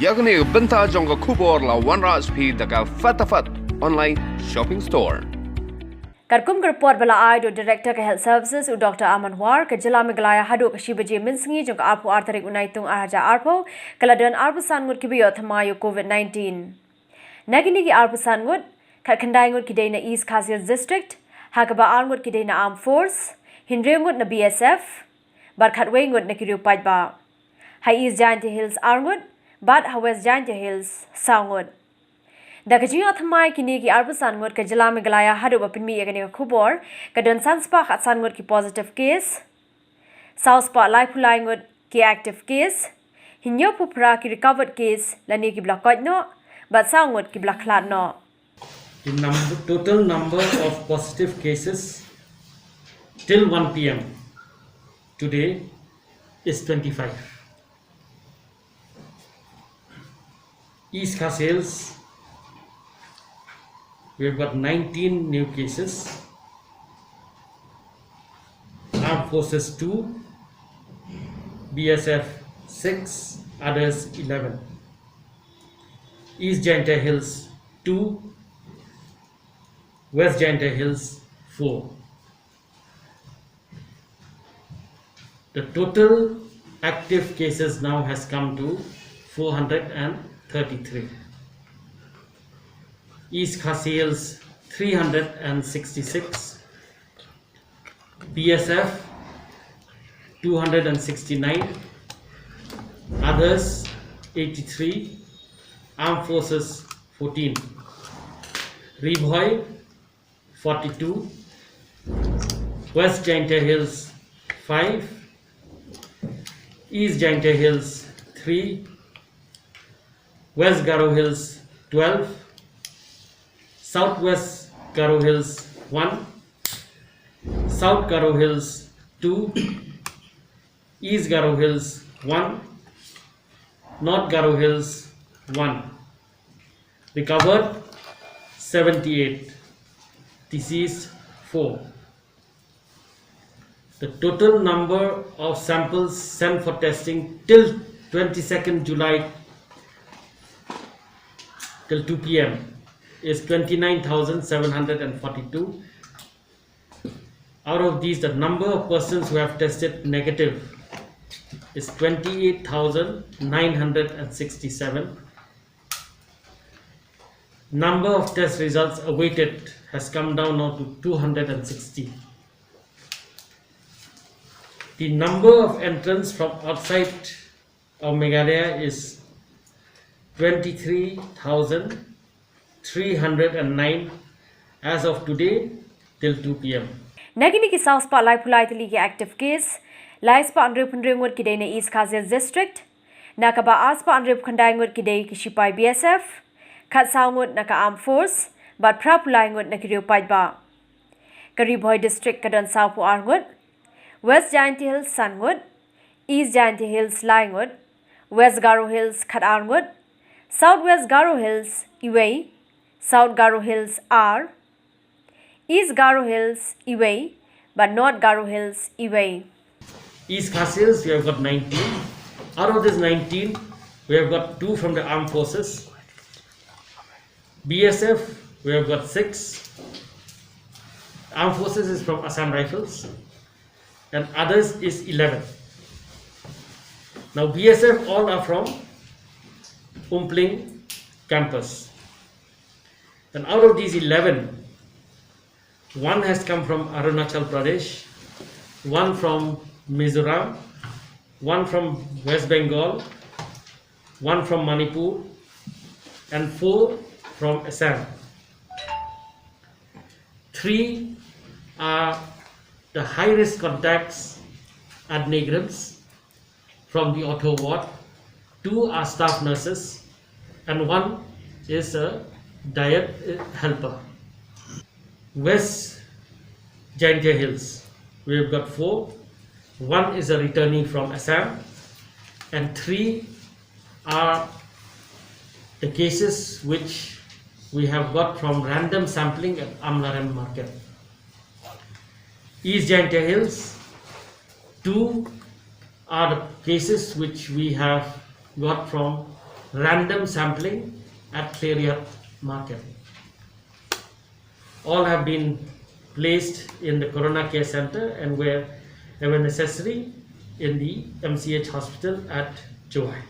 Yagni benta jonga kubor la OneRaj P daga fatafat online shopping store. Karkum report bala aido director ke health services u Dr. Aman War ke jila meglaya hadu ke shibaji minsingi jong arpu artarik unaitung ahaja arpo kaladan arpu sangut kibiyo thamayo COVID-19. Nagini ki arpu sangut khandai ngut kidai na East Khasil district hakaba arngut kidai na armed force hindrengut na BSF bar khatwei ngut na kiriu pajba hai East Giant Hills arngut bat ha West Giant Hills sangut Dakajiyo thamai kini ki arbusan ngot ke jila meglaya hadu bapinmi yagani khubor kadon sanspa khatsan ngot ki positive case South Park lai phulai ngot ki active case hinyo pupra ki recovered case lani ki blakot no but sa ngot ki blaklat no The total number of positive cases till 1 p.m. today is 25. East Khasil, we've got 19 new cases. Armed Forces 2, BSF 6, others 11. East Giant Hills 2, West Giant Hills 4. The total active cases now has come to 433. East Khasils 366, BSF 269, others 83, Armed Forces 14, Ribhoi 42, West Giant Hills 5, East Giant Hills 3, West Garo Hills 12, Southwest Garo Hills 1, South Garo Hills 2, East Garo Hills 1, North Garo Hills 1. Recovered 78, deceased 4. The total number of samples sent for testing till 22nd July till 2 p.m. is 29,742. Out of these, the number of persons who have tested negative is 28,967. Number of test results awaited has come down now to 260. The number of entrants from outside of Meghalaya is 23,309 as of today till 2 p.m. Nagini ki South Park lai phulai tili ki active case lai spa andre phunre ngot kidai na East Khasil district nakaba aspa andre khandai ngot kidai ki sipai BSF khat saw ngot naka armed force but phra phulai ngot na kiriu pajba Karibhoi district kadon South Arngot West Giant Hills Sangut, East Giant Hills Langut, West Garo Hills Khadarngut, Southwest Garo Hills Iway, South Garo Hills R, East Garo Hills Iway, but North Garo Hills Iway. East Khasils, we have got 19. Out of this 19, we have got 2 from the armed forces. BSF, we have got 6. Armed forces is from Assam Rifles. And others is 11. Now BSF all are from Umpling campus. And out of these 11, 1 has come from Arunachal Pradesh, 1 from Mizoram, 1 from West Bengal, 1 from Manipur, and 4 from Assam. 3 are the high-risk contacts at Negrams from the auto ward, 2 are staff nurses, and 1 is a diet helper. West Giant Hills, we have got 4, 1 is a returnee from Assam, and 3 are the cases which we have got from random sampling at Amlaram market. East Giant Hills, 2 are the cases which we have got from random sampling at Clearyath Market. All have been placed in the Corona Care Center and wherever necessary in the MCH hospital at Chuai.